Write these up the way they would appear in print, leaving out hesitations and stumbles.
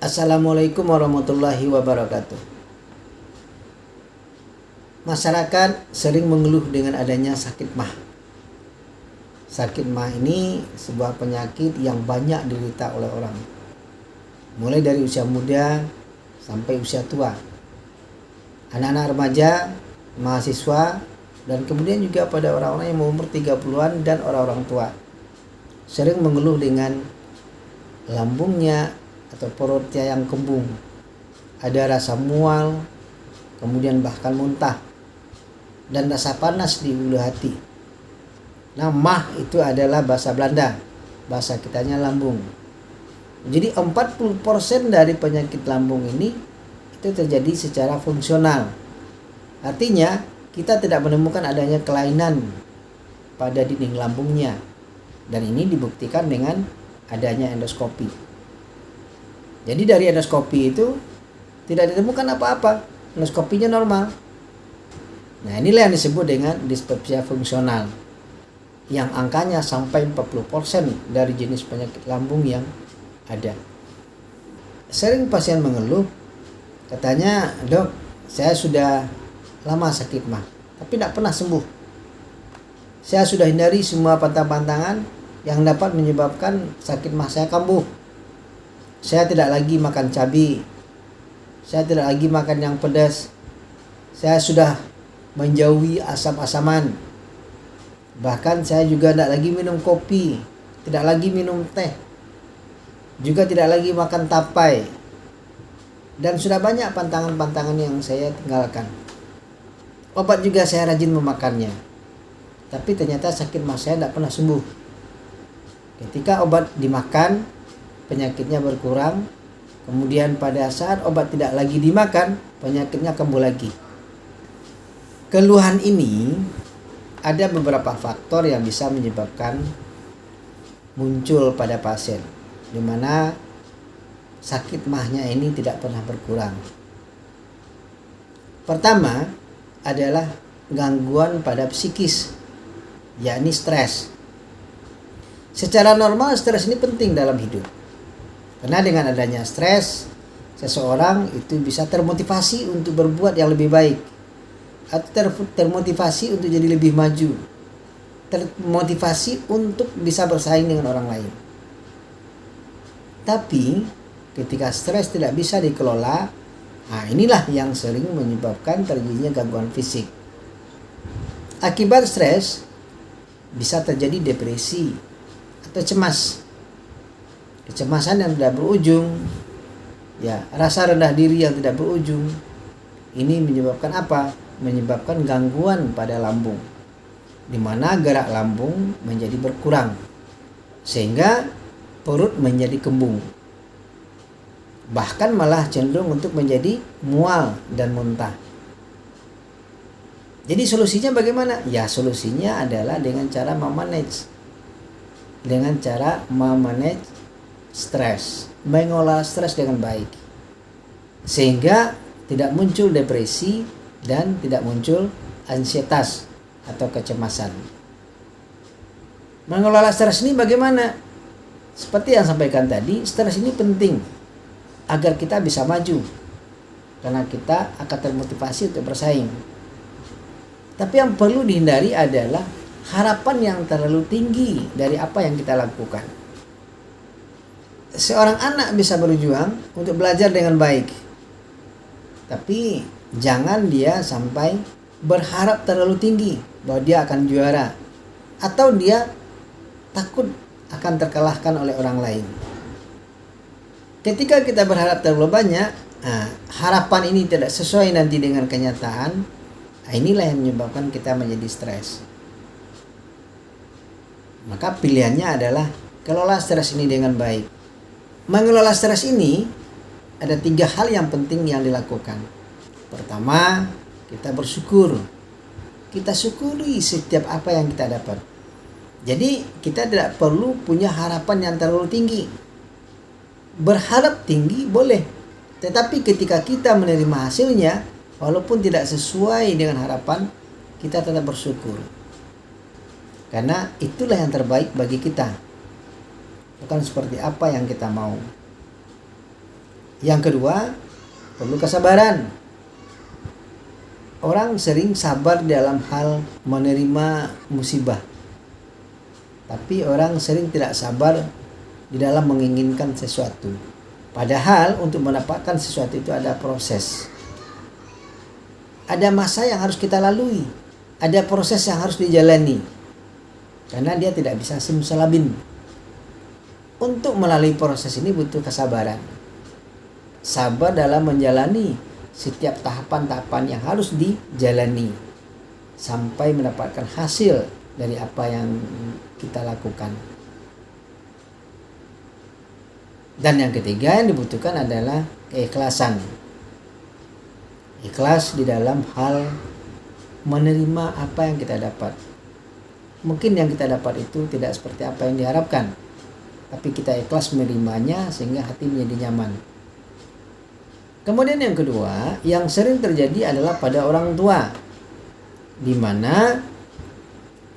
Assalamualaikum warahmatullahi wabarakatuh. Masyarakat sering mengeluh dengan adanya sakit mah. Sakit mah ini sebuah penyakit yang banyak diderita oleh orang, mulai dari usia muda sampai usia tua. Anak-anak remaja, mahasiswa, dan kemudian juga pada orang-orang yang umur 30-an dan orang-orang tua sering mengeluh dengan lambungnya atau perutnya yang kembung, ada rasa mual, kemudian bahkan muntah, dan rasa panas di ulu hati. Nah, mah itu adalah bahasa Belanda, bahasa kitanya lambung. Jadi 40% dari penyakit lambung ini itu terjadi secara fungsional. Artinya kita tidak menemukan adanya kelainan pada dinding lambungnya, dan ini dibuktikan dengan adanya endoskopi. Jadi dari endoskopi itu tidak ditemukan apa-apa, endoskopinya normal. Nah, inilah yang disebut dengan dispepsia fungsional, yang angkanya sampai 40% dari jenis penyakit lambung yang ada. Sering pasien mengeluh, katanya, "Dok, saya sudah lama sakit mah, tapi tidak pernah sembuh. Saya sudah hindari semua pantang-pantangan yang dapat menyebabkan sakit mah saya kambuh. Saya tidak lagi makan cabai. Saya tidak lagi makan yang pedas. Saya sudah menjauhi asam-asaman. Bahkan saya juga tidak lagi minum kopi, tidak lagi minum teh, juga tidak lagi makan tapai. Dan sudah banyak pantangan-pantangan yang saya tinggalkan. Obat juga saya rajin memakannya. Tapi ternyata sakit mah saya tidak pernah sembuh. Ketika obat dimakan, penyakitnya berkurang. Kemudian pada saat obat tidak lagi dimakan, penyakitnya kambuh lagi." Keluhan ini ada beberapa faktor yang bisa menyebabkan muncul pada pasien, di mana sakit mahnya ini tidak pernah berkurang. Pertama adalah gangguan pada psikis, yakni stres. Secara normal stres ini penting dalam hidup. Karena dengan adanya stres, seseorang itu bisa termotivasi untuk berbuat yang lebih baik, atau termotivasi untuk jadi lebih maju, termotivasi untuk bisa bersaing dengan orang lain. Tapi ketika stres tidak bisa dikelola, inilah yang sering menyebabkan terjadinya gangguan fisik. Akibat stres bisa terjadi depresi atau cemas. Kecemasan yang tidak berujung, rasa rendah diri yang tidak berujung. Ini menyebabkan apa? Menyebabkan gangguan pada lambung, di mana gerak lambung menjadi berkurang, sehingga perut menjadi kembung, bahkan malah cenderung untuk menjadi mual dan muntah. Jadi solusinya bagaimana? Ya, solusinya adalah dengan cara memanage stres, mengolah stres dengan baik, sehingga tidak muncul depresi dan tidak muncul ansietas atau kecemasan. Mengelola stres ini bagaimana? Seperti yang sampaikan tadi, stres ini penting agar kita bisa maju, karena kita akan termotivasi untuk bersaing. Tapi yang perlu dihindari adalah harapan yang terlalu tinggi dari apa yang kita lakukan. Seorang anak bisa berjuang untuk belajar dengan baik, tapi jangan dia sampai berharap terlalu tinggi bahwa dia akan juara, atau dia takut akan terkalahkan oleh orang lain. Ketika kita berharap terlalu banyak, harapan ini tidak sesuai nanti dengan kenyataan, inilah yang menyebabkan kita menjadi stres. Maka pilihannya adalah kelola stres ini dengan baik. Mengelola stres ini ada 3 hal yang penting yang dilakukan. Pertama, kita bersyukur. Kita syukuri setiap apa yang kita dapat. Jadi kita tidak perlu punya harapan yang terlalu tinggi. Berharap tinggi boleh, tetapi ketika kita menerima hasilnya, walaupun tidak sesuai dengan harapan, kita tetap bersyukur. Karena itulah yang terbaik bagi kita, bukan seperti apa yang kita mau. Yang kedua, perlu kesabaran. Orang sering sabar dalam hal menerima musibah, tapi orang sering tidak sabar di dalam menginginkan sesuatu. Padahal untuk mendapatkan sesuatu itu ada proses. Ada masa yang harus kita lalui. Ada proses yang harus dijalani. Karena dia tidak bisa simsalabim. Untuk melalui proses ini butuh kesabaran. Sabar dalam menjalani setiap tahapan-tahapan yang harus dijalani sampai mendapatkan hasil dari apa yang kita lakukan. Dan yang ketiga yang dibutuhkan adalah keikhlasan. Ikhlas di dalam hal menerima apa yang kita dapat. Mungkin yang kita dapat itu tidak seperti apa yang diharapkan, tapi kita ikhlas menerimanya sehingga hati menjadi nyaman. Kemudian yang kedua, yang sering terjadi adalah pada orang tua, di mana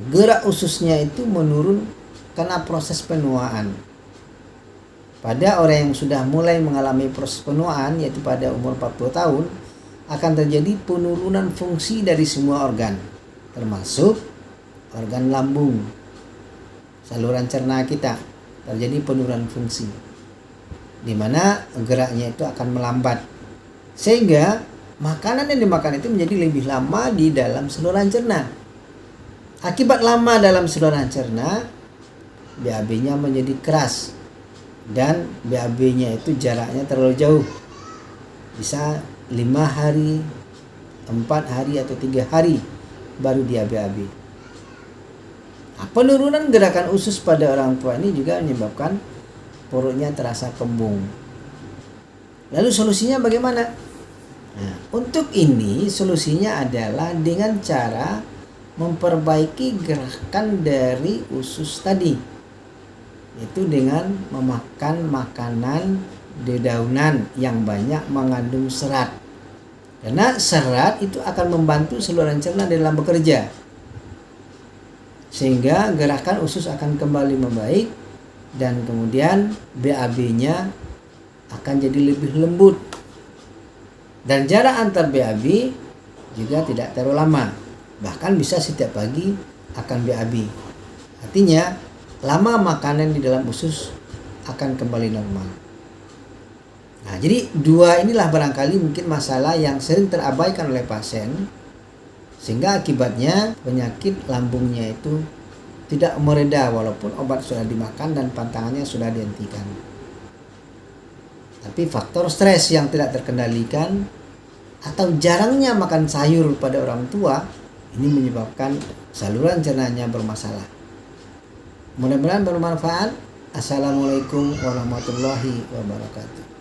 gerak ususnya itu menurun karena proses penuaan. Pada orang yang sudah mulai mengalami proses penuaan, yaitu pada umur 40 tahun, akan terjadi penurunan fungsi dari semua organ, termasuk organ lambung, saluran cerna kita, terjadi penurunan fungsi, di mana geraknya itu akan melambat. Sehingga makanan yang dimakan itu menjadi lebih lama di dalam saluran cerna. Akibat lama dalam saluran cerna, BAB-nya menjadi keras. Dan BAB-nya itu jaraknya terlalu jauh. Bisa 5 hari, 4 hari atau 3 hari baru dia BAB. Nah, penurunan gerakan usus pada orang tua ini juga menyebabkan perutnya terasa kembung. Lalu solusinya bagaimana? Nah, untuk ini solusinya adalah dengan cara memperbaiki gerakan dari usus tadi, yaitu dengan memakan makanan dedaunan yang banyak mengandung serat. Karena serat itu akan membantu saluran cerna dalam bekerja, sehingga gerakan usus akan kembali membaik dan kemudian BAB-nya akan jadi lebih lembut. Dan jarak antar BAB juga tidak terlalu lama. Bahkan bisa setiap pagi akan BAB. Artinya lama makanan di dalam usus akan kembali normal. Nah, jadi dua inilah barangkali mungkin masalah yang sering terabaikan oleh pasien, sehingga akibatnya penyakit lambungnya itu tidak mereda walaupun obat sudah dimakan dan pantangannya sudah dihentikan. Tapi faktor stres yang tidak terkendalikan atau jarangnya makan sayur pada orang tua ini menyebabkan saluran cernanya bermasalah. Mudah-mudahan bermanfaat. Assalamualaikum warahmatullahi wabarakatuh.